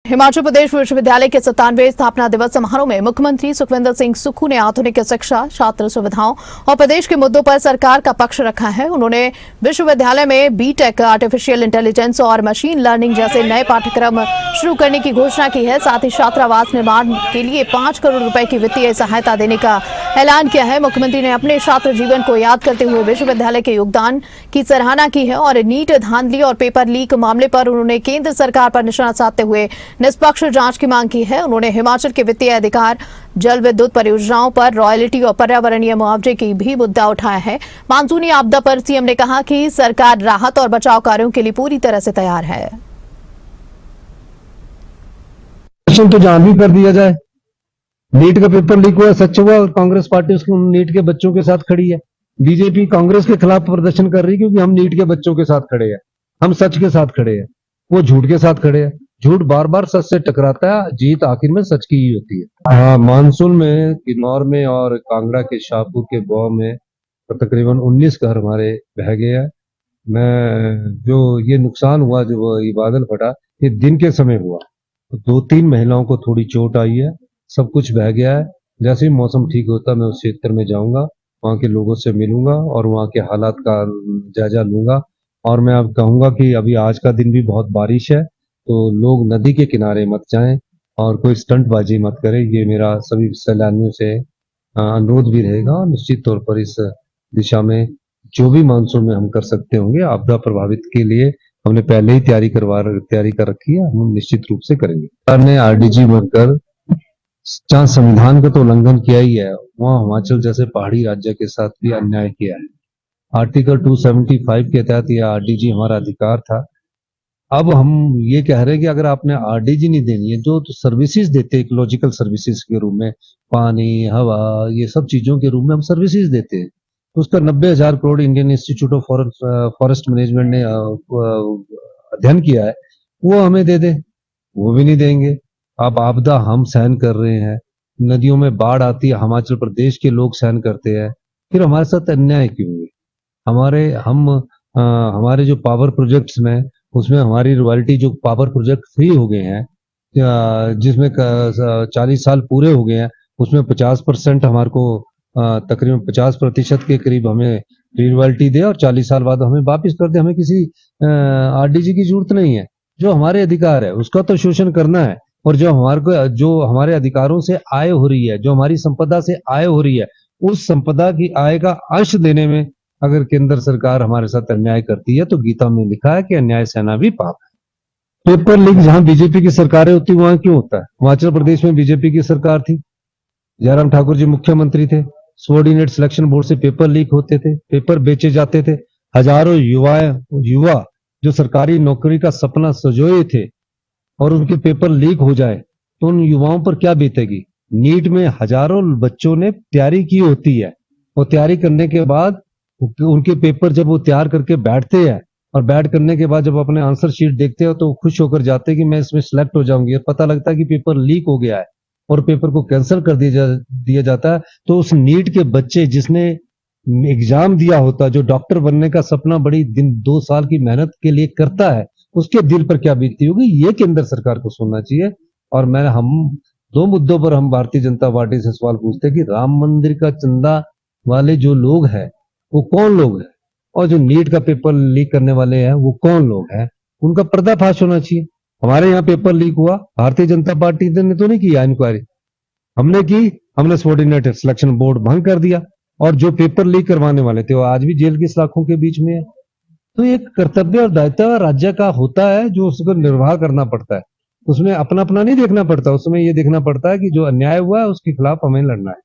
हिमाचल प्रदेश विश्वविद्यालय के 97वें स्थापना दिवस समारोह में मुख्यमंत्री सुखविंदर सिंह सुक्खू ने आधुनिक शिक्षा, छात्र सुविधाओं और प्रदेश के मुद्दों पर सरकार का पक्ष रखा है। उन्होंने विश्वविद्यालय में बीटेक, आर्टिफिशियल इंटेलिजेंस और मशीन लर्निंग जैसे नए पाठ्यक्रम शुरू करने की घोषणा की है। साथ ही छात्रावास निर्माण के लिए 5 करोड़ रुपए की वित्तीय सहायता देने का ऐलान किया है। मुख्यमंत्री ने अपने छात्र जीवन को याद करते हुए विश्वविद्यालय के योगदान की सराहना की है और नीट धांधली और पेपर लीक मामले पर उन्होंने केंद्र सरकार पर निशाना साधते हुए निष्पक्ष जांच की मांग की है। उन्होंने हिमाचल के वित्तीय अधिकार, जल विद्युत परियोजनाओं पर रॉयल्टी और पर्यावरणीय मुआवजे की भी मुद्दा उठाया है। मानसूनी आपदा पर सीएम ने कहा कि सरकार राहत और बचाव कार्यों के लिए पूरी तरह से तैयार है। तो जान भी कर दिया जाए। नीट का पेपर लीक हुआ, सच हुआ और कांग्रेस पार्टी उसको नीट के बच्चों के साथ खड़ी है। बीजेपी कांग्रेस के खिलाफ प्रदर्शन कर रही है क्योंकि हम नीट के बच्चों के साथ खड़े हैं, हम सच के साथ खड़े हैं, वो झूठ के साथ खड़े हैं। झूठ बार बार सच से टकराता है, जीत आखिर में सच की ही होती है। हाँ, मानसून में किन्नौर में और कांगड़ा के शाहपुर के बौ में तकरीबन 19 घर हमारे बह गए हैं। मैं जो ये नुकसान हुआ, जो ये बादल फटा, ये दिन के समय हुआ। तो 2-3 महिलाओं को थोड़ी चोट आई है, सब कुछ बह गया है। जैसे ही मौसम ठीक होता मैं उस क्षेत्र में जाऊंगा, वहां के लोगों से मिलूंगा और वहां के हालात का जायजा लूंगा। और मैं अब कहूंगा कि अभी आज का दिन भी बहुत बारिश है, तो लोग नदी के किनारे मत जाएं और कोई स्टंटबाजी मत करें। ये मेरा सभी सैलानियों से अनुरोध भी रहेगा। और निश्चित तौर पर इस दिशा में जो भी मानसून में हम कर सकते होंगे आपदा प्रभावित के लिए, हमने पहले ही तैयारी कर रखी है, हम निश्चित रूप से करेंगे। सरकार ने आरडीजी बनकर जहाँ संविधान का तो उल्लंघन किया ही है, वहाँ हिमाचल जैसे पहाड़ी राज्य के साथ भी अन्याय किया है। आर्टिकल 275 के तहत यह आरडीजी हमारा अधिकार था। अब हम ये कह रहे हैं कि अगर आपने आरडीजी नहीं देनी है, जो तो सर्विसेज देते हैं इकोलॉजिकल सर्विसेज के रूप में, पानी, हवा, ये सब चीजों के रूप में हम सर्विसेज देते हैं, तो उसका 90,000 crore Indian institute of forest management ने अध्ययन किया है, वो हमें दे दे। वो भी नहीं देंगे। अब आपदा हम सहन कर रहे हैं, नदियों में बाढ़ आती है, हिमाचल प्रदेश के लोग सहन करते हैं, फिर हमारे साथ अन्याय क्यों हुए? हमारे जो पावर प्रोजेक्ट्स में, उसमें हमारी रॉयल्टी जो पावर प्रोजेक्ट फ्री हो गए हैं, जिसमें 40 साल पूरे हो गए हैं, उसमें 50% हमारे को तकरीबन 50% के करीब हमें फ्री रॉयल्टी दे और 40 साल बाद हमें वापस कर दे। हमें किसी आरडीजी की जरूरत नहीं है। जो हमारे अधिकार है उसका तो शोषण करना है, और जो हमारे अधिकारों से आय हो रही है, जो हमारी संपदा से आय हो रही है, उस संपदा की आय का अंश देने में अगर केंद्र सरकार हमारे साथ अन्याय करती है, तो गीता में लिखा है कि अन्याय सहना भी पाप है। पेपर लीक जहां बीजेपी की सरकारें होती वहां क्यों होता है? हिमाचल प्रदेश में बीजेपी की सरकार थी, जयराम ठाकुर जी मुख्यमंत्री थे, सबऑर्डिनेट सिलेक्शन बोर्ड से पेपर लीक होते थे, पेपर बेचे जाते थे। हजारों युवा जो सरकारी नौकरी का सपना सजोए थे और उनके पेपर लीक हो जाए तो उन युवाओं पर क्या बीतेगी? नीट में हजारों बच्चों ने तैयारी की होती है, और तैयारी करने के बाद उनके पेपर जब वो तैयार करके बैठते हैं, और बैठ करने के बाद जब अपने आंसर शीट देखते हो तो खुश होकर जाते हैं कि मैं इसमें सिलेक्ट हो जाऊंगी, और पता लगता है कि पेपर लीक हो गया है और पेपर को कैंसिल कर दिया जाता है। तो उस नीट के बच्चे जिसने एग्जाम दिया होता, जो डॉक्टर बनने का सपना बड़ी 2 साल की मेहनत के लिए करता है, उसके दिल पर क्या बीतती होगी, ये केंद्र सरकार को सुनना चाहिए। और हम 2 मुद्दों पर हम भारतीय जनता पार्टी से सवाल पूछते हैं कि राम मंदिर का चंदा वाले जो लोग हैं वो कौन लोग हैं, और जो नीट का पेपर लीक करने वाले हैं वो कौन लोग हैं, उनका पर्दाफाश होना चाहिए। हमारे यहाँ पेपर लीक हुआ, भारतीय जनता पार्टी ने तो नहीं किया इंक्वायरी, हमने सबऑर्डिनेट सिलेक्शन बोर्ड भंग कर दिया, और जो पेपर लीक करवाने वाले थे वो आज भी जेल की सलाखों के बीच में है। तो एक कर्तव्य और दायित्व राज्य का होता है जो उसको निर्वाह करना पड़ता है, उसमें अपना नहीं देखना पड़ता, उसमें ये देखना पड़ता है कि जो अन्याय हुआ है उसके खिलाफ हमें लड़ना है।